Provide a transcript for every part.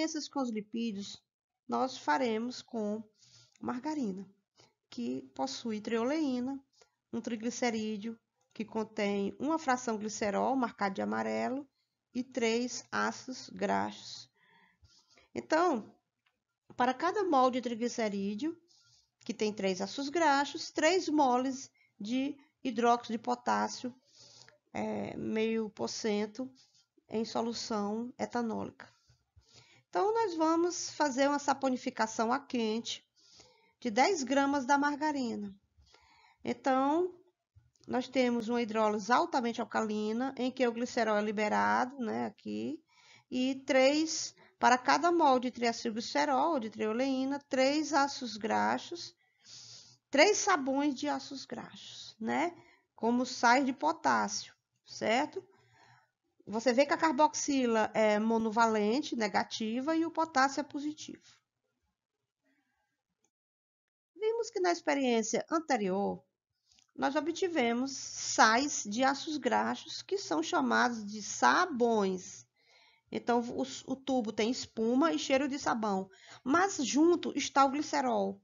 experiências com os lipídios, nós faremos com margarina, que possui trioleína, um triglicerídeo que contém uma fração glicerol, marcado de amarelo, e 3 ácidos graxos. Então, para cada mol de triglicerídeo, que tem 3 ácidos graxos, 3 moles de hidróxido de potássio, meio por cento, em solução etanólica. Então, nós vamos fazer uma saponificação a quente de 10 gramas da margarina. Então, nós temos uma hidrólise altamente alcalina, em que o glicerol é liberado, né, aqui, e 3, para cada mol de triacilglicerol ou de trioleína, 3 ácidos graxos, 3 sabões de ácidos graxos, né, como sais de potássio, certo? Você vê que a carboxila é monovalente, negativa, e o potássio é positivo. Vimos que na experiência anterior, nós obtivemos sais de ácidos graxos, que são chamados de sabões. Então, o tubo tem espuma e cheiro de sabão, mas junto está o glicerol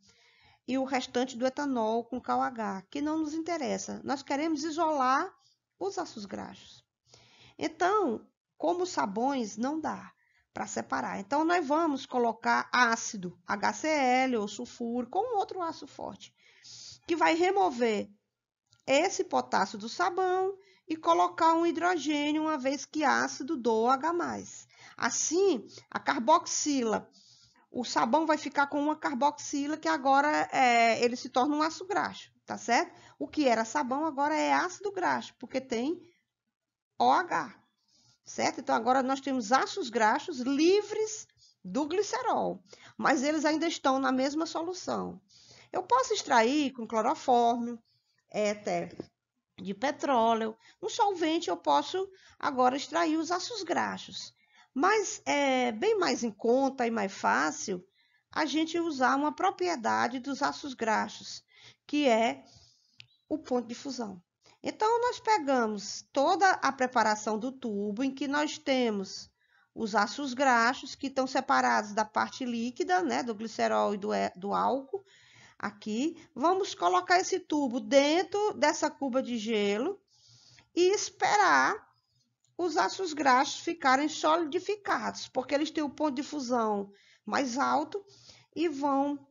e o restante do etanol com KOH, que não nos interessa. Nós queremos isolar os ácidos graxos. Então, como sabões, não dá para separar. Então, nós vamos colocar ácido HCl ou sulfúrico ou outro ácido forte, que vai remover esse potássio do sabão e colocar um hidrogênio, uma vez que ácido do OH+. Assim, a carboxila, o sabão vai ficar com uma carboxila, que agora ele se torna um ácido graxo, tá certo? O que era sabão agora é ácido graxo, porque tem OH, certo? Então, agora nós temos ácidos graxos livres do glicerol, mas eles ainda estão na mesma solução. Eu posso extrair com clorofórmio, éter de petróleo, um solvente eu posso agora extrair os ácidos graxos. Mas é bem mais em conta e mais fácil a gente usar uma propriedade dos ácidos graxos, que é o ponto de fusão. Então, nós pegamos toda a preparação do tubo, em que nós temos os ácidos graxos, que estão separados da parte líquida, né, do glicerol e do álcool. Aqui, vamos colocar esse tubo dentro dessa cuba de gelo e esperar os ácidos graxos ficarem solidificados, porque eles têm o ponto de fusão mais alto e vão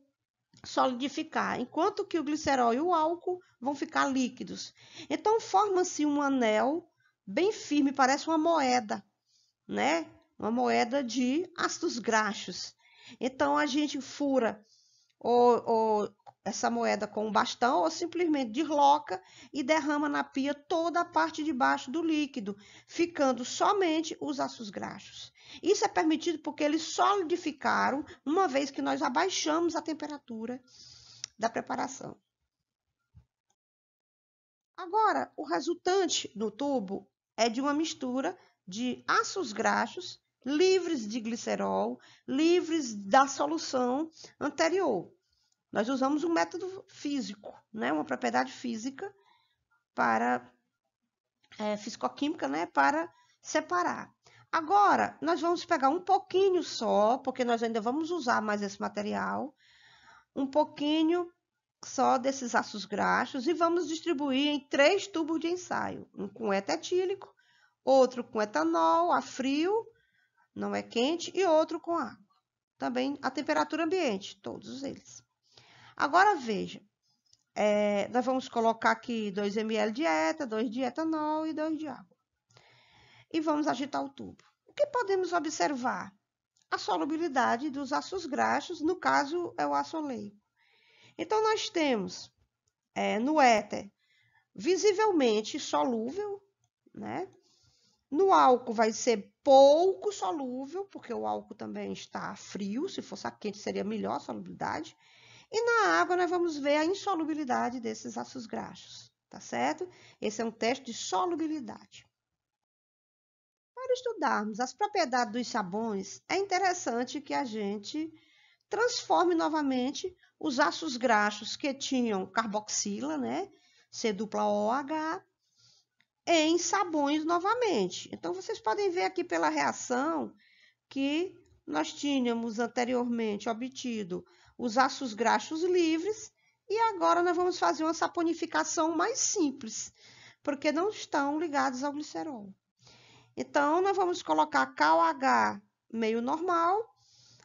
solidificar, enquanto que o glicerol e o álcool vão ficar líquidos. Então, forma-se um anel bem firme, parece uma moeda, né? Uma moeda de ácidos graxos. Então, a gente fura ou essa moeda com um bastão, ou simplesmente desloca e derrama na pia toda a parte de baixo do líquido, ficando somente os ácidos graxos. Isso é permitido porque eles solidificaram, uma vez que nós abaixamos a temperatura da preparação. Agora, o resultante do tubo é de uma mistura de ácidos graxos livres de glicerol, livres da solução anterior. Nós usamos um método físico, né? Uma propriedade física para fisicoquímica, né? Para separar. Agora, nós vamos pegar um pouquinho só, porque nós ainda vamos usar mais esse material, um pouquinho só desses ácidos graxos e vamos distribuir em 3 tubos de ensaio, um com éter etílico, outro com etanol a frio, não é quente, e outro com água. Também a temperatura ambiente, todos eles. Agora, veja, nós vamos colocar aqui 2 ml de éter, 2 de etanol e 2 de água. E vamos agitar o tubo. O que podemos observar? A solubilidade dos ácidos graxos, no caso, é o ácido oleico. Então, nós temos no éter visivelmente solúvel, né? No álcool vai ser pouco solúvel, porque o álcool também está frio, se fosse a quente seria melhor a solubilidade. E na água nós vamos ver a insolubilidade desses ácidos graxos, tá certo? Esse é um teste de solubilidade. Para estudarmos as propriedades dos sabões, é interessante que a gente transforme novamente os ácidos graxos que tinham carboxila, né? C-OH, em sabões novamente. Então, vocês podem ver aqui pela reação que nós tínhamos anteriormente obtido os ácidos graxos livres e agora nós vamos fazer uma saponificação mais simples, porque não estão ligados ao glicerol. Então, nós vamos colocar KOH meio normal,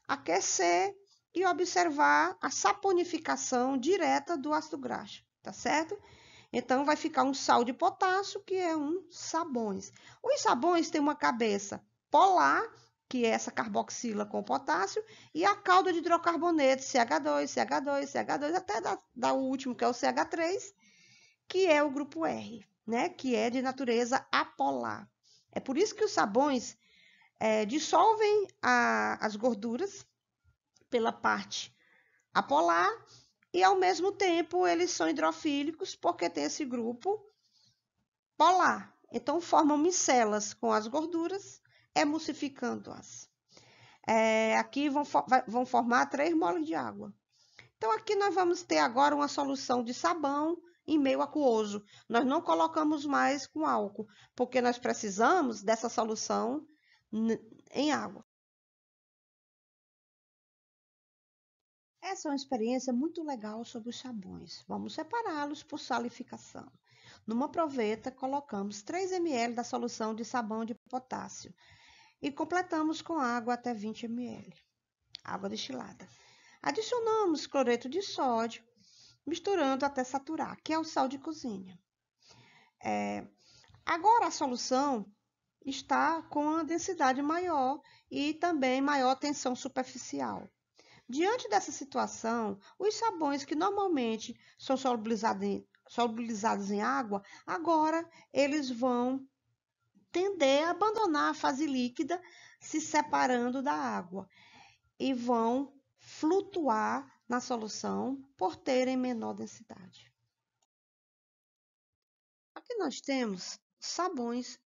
aquecer e observar a saponificação direta do ácido graxo, tá certo? Então, vai ficar um sal de potássio, que é um sabões. Os sabões têm uma cabeça polar, que é essa carboxila com potássio, e a cauda de hidrocarboneto, CH2, CH2, CH2, até dar o último, que é o CH3, que é o grupo R, né? Que é de natureza apolar. É por isso que os sabões dissolvem as gorduras pela parte apolar e, ao mesmo tempo, eles são hidrofílicos porque tem esse grupo polar. Então, formam micelas com as gorduras, emulsificando-as. Aqui vão formar 3 moles de água. Então, aqui nós vamos ter agora uma solução de sabão em meio aquoso. Nós não colocamos mais com álcool, porque nós precisamos dessa solução em água. Essa é uma experiência muito legal sobre os sabões. Vamos separá-los por salificação. Numa proveta, colocamos 3 ml da solução de sabão de potássio e completamos com água até 20 ml, água destilada. Adicionamos cloreto de sódio, misturando até saturar, que é o sal de cozinha. Agora a solução está com a densidade maior e também maior tensão superficial. Diante dessa situação, os sabões que normalmente são solubilizados em água, agora eles vão tender a abandonar a fase líquida, se separando da água, e vão flutuar na solução por terem menor densidade. Aqui nós temos sabões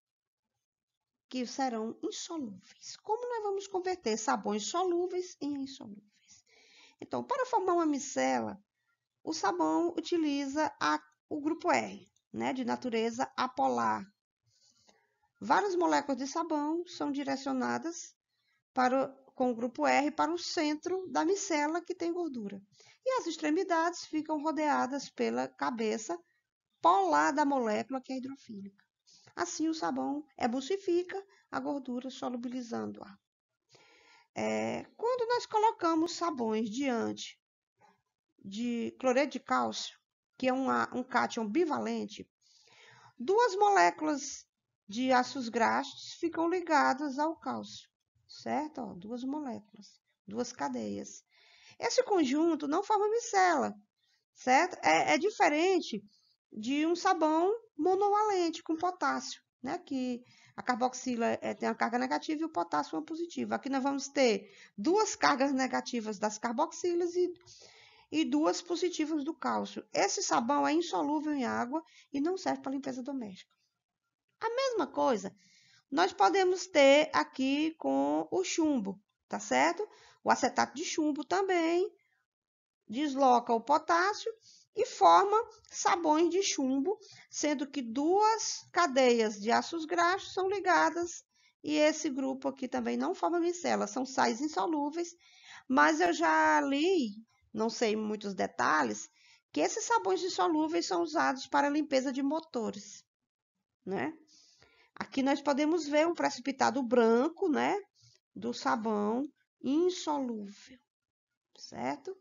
que serão insolúveis. Como nós vamos converter sabões solúveis em insolúveis? Então, para formar uma micela, o sabão utiliza o grupo R, né, de natureza apolar. Várias moléculas de sabão são direcionadas com o grupo R para o centro da micela, que tem gordura. E as extremidades ficam rodeadas pela cabeça polar da molécula, que é hidrofílica. Assim, o sabão emulsifica a gordura, solubilizando-a. Quando nós colocamos sabões diante de cloreto de cálcio, que é um cátion bivalente, 2 moléculas de ácidos graxos ficam ligadas ao cálcio, certo? 2 moléculas, 2 cadeias. Esse conjunto não forma micela, certo? É diferente de um sabão monovalente com potássio, né? Que a carboxila tem a carga negativa e o potássio uma positiva. Aqui nós vamos ter 2 cargas negativas das carboxilas e 2 positivas do cálcio. Esse sabão é insolúvel em água e não serve para limpeza doméstica. A mesma coisa nós podemos ter aqui com o chumbo, tá certo? O acetato de chumbo também desloca o potássio e forma sabões de chumbo, sendo que 2 cadeias de ácidos graxos são ligadas e esse grupo aqui também não forma micela, são sais insolúveis, mas eu já li, não sei muitos detalhes, que esses sabões insolúveis são usados para limpeza de motores, né? Aqui nós podemos ver um precipitado branco, né, do sabão insolúvel, certo?